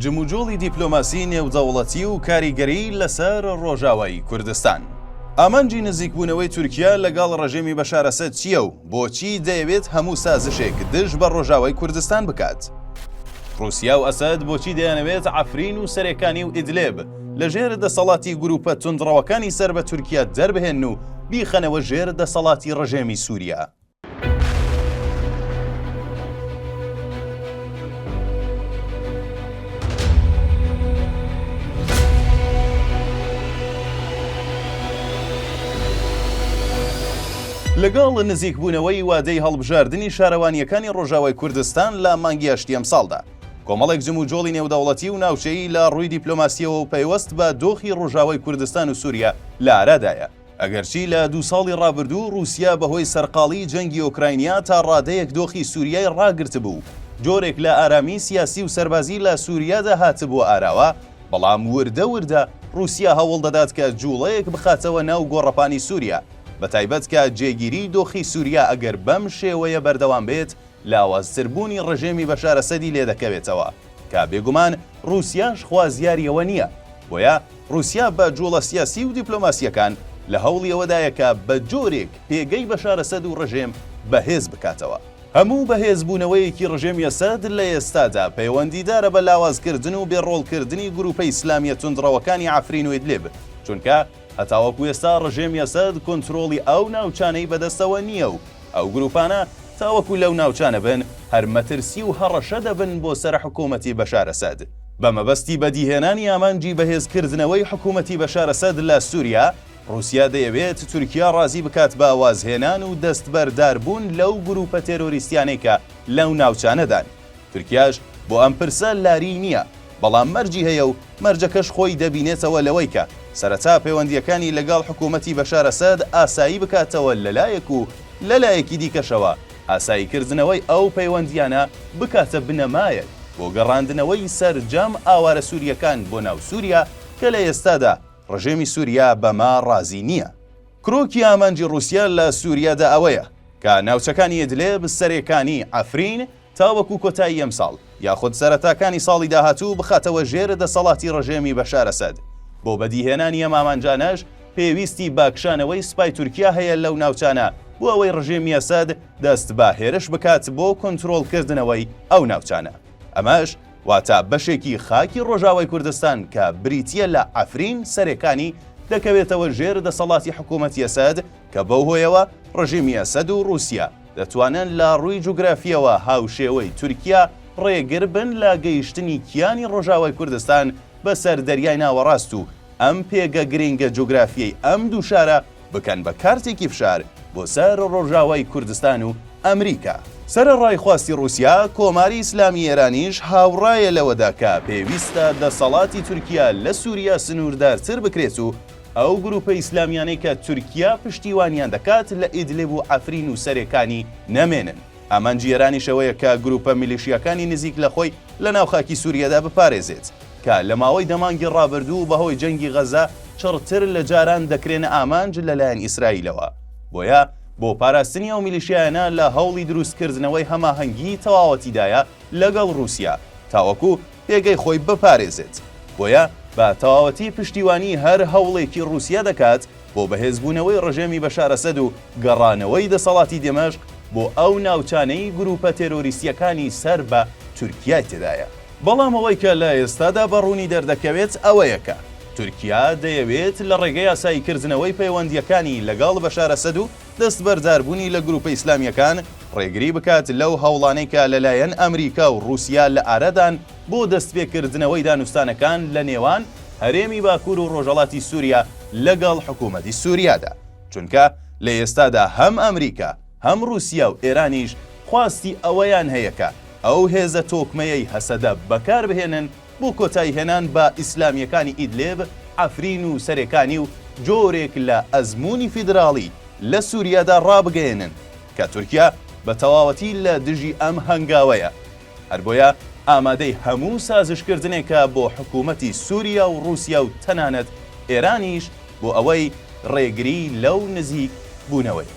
جموجۆڵی دیپلۆماسی نێودەوڵەتی و کاریگەری لەسەر ڕۆژاوای کوردستان. ئامانجی نزیکبوونەوەی تورکیا لەگەڵ ڕژێمی بەشار ئەسەد چییە و بۆچی دەیەوێت هەموو سازشێک دژ بە ڕۆژاوای کوردستان بکات؟ رووسیا و ئەسەد بۆچی دەیانەوێت عەفرین و سەرەکانی و ئیدلێب لەژێر دەسەڵاتی گروپە توندڕەوەکانی سەر بە تورکیا دەربهێن و بیخەنەوە ژێر دەسەڵاتی ڕژێمی سووریا؟ لەگەڵ نزیکبوونەوەی وادەی هەڵبژاردننی شارەوانیەکانی ڕۆژاوای کوردستان لە مانگی هەشتی ئەمساڵدا، کۆمەڵێک جموجۆڵی نێودەوڵەتی و ناوچەیی لە ڕووی دیپلۆماسیەوە و پەیوەست بە دۆخی ڕۆژاوای کوردستان و سووریا لە ئارادایە. ئەگەرچی لە 2 ساڵی ڕابردوو رووسیا بەهۆی سەرقاڵی جەنگی ئۆکراینیا تا ڕادەیەک دۆخی سووریای ڕاگرت بوو، جۆرێک لە ئارامی سیاسی و سەربازی لە سووریادا هاتبووە ئاراوە، بەڵام وردە رووسیا هەوڵ دەدات کە جوڵەیەک بخاتەوە ناو گۆڕەپانی سووریا، بەتایبەت کە جێگیری دۆخی سووریا ئەگەر بەم شێوەیە بەردەوام بێت لاوازتربوونی ڕژێمی بەشار ئەسەدی لێ دەکەوێتەوە، کە بێگومان رووسیاش خوازیاریەوە نییە. بۆیە رووسیا بە جوڵە سیاسی و دیپلۆماسیەکان لە هەوڵی ئەوەدایە بە جۆرێک پێگەی بەشار ئەسەد و ڕژێم بەهێز بکاتەوە. هەموو بەهێزبوونەوەیەکی ڕژێمی ئەسەد لە ئێستادا پەیوەندیدارە بە لاوازکردن و بێڕۆڵکردنی گروپە ئیسلامیە توندڕەوەکانی عەفرین و ئیدلێب، چونکە هەتاوەکو ئێستا ڕژێمی ئەسەد کۆنتڕۆڵی ئەو ناوچانەی بەدەستەوە نییە و ئەو گروپانە تاوەکو لەو ناوچانە بن هەر مەترسی و هەڕەشە دەبن بۆ سەر حکوومەتی بەشار ئەسەد. بە مەبەستی بەدیهێنانی ئامانجی بەهێزکردنەوەی حکوومەتی بەشار ئەسەد لە سووریا، رووسیا دەیەوێت تورکیا ڕازی بکات بە ئاوازهێنان و دەستبەرداربوون لەو گروپە تێرۆریستیانەی کە لەو ناوچانەدان. تورکیاش بۆ ئەم پرسە لاری نییە، بەڵام مەرجی هەیە و مەرجەکەش خۆی دەبینێتەوە لەوەی کە سەرەتا پەیوەندیەکانی لەگەڵ حکوومەتی بەشار ئەسەد ئاسایی بکاتەوە لەلایەک و لەلایەکی دیکەشەوە ئاساییکردنەوەی ئەو پەیوەندیانە بکاتە بنەمایەک بۆ گەڕاندنەوەی سەرجەم ئاوارە سووریەکان بۆ ناو سووریا کە لە ئێستادا ڕژێمی سووریا بەما ڕازی نییە. کرۆکی ئامانجی رووسیا لە سووریادا ئەوەیە کە ناوچەکانی ئیدلێب سەرەکانی عەفرین تاوەکو کۆتایی ئەمساڵ یاخود سەرەتاکانی ساڵی داهاتوو بخاتەوە ژێر دەسەڵاتی ڕژێمی بەشار ئەسەد. بۆ بەدیهێنانی ئەم ئامانجانەش پێویستی باکشانەوەی سوپای تورکیا هەیە لەو ناوچانە بۆ ئەوەی ڕژێمی ئەسەد دەست بە هێرش بکات بۆ کۆنتڕۆڵکردنەوەی ئەو ناوچانە. ئەمەش واتە بەشێکی خاکی ڕۆژاوای کوردستان کە بریتیە لە عەفرین سەرەکانی دەکەوێتەوە ژێر دەسەڵاتی حکوومەتی ئەسەد، کە بەو هۆیەوە ڕژێمی ئەسەد و رووسیا دەتوانن لە ڕووی جوگرافیەوە هاوشێوەی تورکیا ڕێگر بن لە گەیشتنی کیانی ڕۆژاوای کوردستان بەسەر دەریای ناوەڕاست و ئەم پێگە گرنگە جوگرافیەی ئەم دوو شارە بکەن بە کارتێکی فشار بۆ سەر ڕۆژاوای کوردستان و ئەمریکا. سەرەڕای خواستی رووسیا، کۆماری ئیسلامی ئێرانیش هاوڕایە لەوەدا کە پێویستە دەسەڵاتی تورکیا لە سووریا سنووردارتر بکرێت و ئەو گروپە ئیسلامیانەی کە تورکیا پشتیوانیان دەکات لە ئیدلێب و عەفرین و سەرەکانی نەمێنن. ئامانجی ئێرانیشەوەیە کە گروپە میلیشیەکانی نزیک لە خۆی لە ناوخاکی سووریادا بپارێزێت، کە لە ماوەی دەمانگی ڕابردوو بەهۆی جەنگی غەزا چڕتر لە جاران دەکرێنە ئامانج لەلایەن ئیسرائیلەوە. بۆیە بۆ پاراستنی ئەو میلیشیانە لە هەوڵی دروستکردنەوەی هەماهەنگی تەواوەتیدایە لەگەڵ رووسیا تاوەکو پێگەی خۆی بپارێزێت. بۆیە بە تەواوەتی پشتیوانی هەر هەوڵێکی رووسیا دەکات بۆ بەهێزبوونەوەی ڕژێمی بەشار ئەسەد و گەڕانەوەی دەسەڵاتی دێمەشق بۆ ئەو ناوچانەی گروپە تێرۆریستیەکانی سەر بە تورکیای تێدایە. بەڵام ئەوەی کە لە ئێستادا بەڕوونی دەردەکەوێت ئەوەیەکە تورکیا دەیەوێت لە ڕێگەی ئاساییکردنەوەی پەیوەندیەکانی لەگەڵ بەشار ئەسەد و دەستبەرداربوونی لە گروپە ئیسلامیەکان ڕێگری بکات لەو هەوڵانەی کە لەلایەن ئەمریکا و رووسیا لە ئارادان بۆ دەستپێکردنەوەی دانوستانەکان لە نێوان هەرێمی باکوور و ڕۆژهەڵاتی سووریا لەگەڵ حکوومەتی سووریادا، چونکە لە ئێستادا هەم ئەمریکا هەم رووسیا و ئێرانیش خواستی ئەوەیان هەیەکە ئەو هێزە تۆکمەیەی هەسەدە بەکار بهێنن بۆ کۆتایی هێنان بە ئیسلامیەکانی ئیدلێب، عەفرین و سەرەکانی و جۆرێک لە ئەزموونی فیدراڵی لە سووریادا ڕابگەێنن کە تورکیا بە تەواوەتی لە دژی ئەم هەنگاوەیە. هەر بۆیە ئامادەی هەموو سازشکردنێکە بۆ حکوومەتی سووریا و رووسیا و تەنانەت ئێرانیش بۆ ئەوەی ڕێگری لەو نزیک بوونەوەی.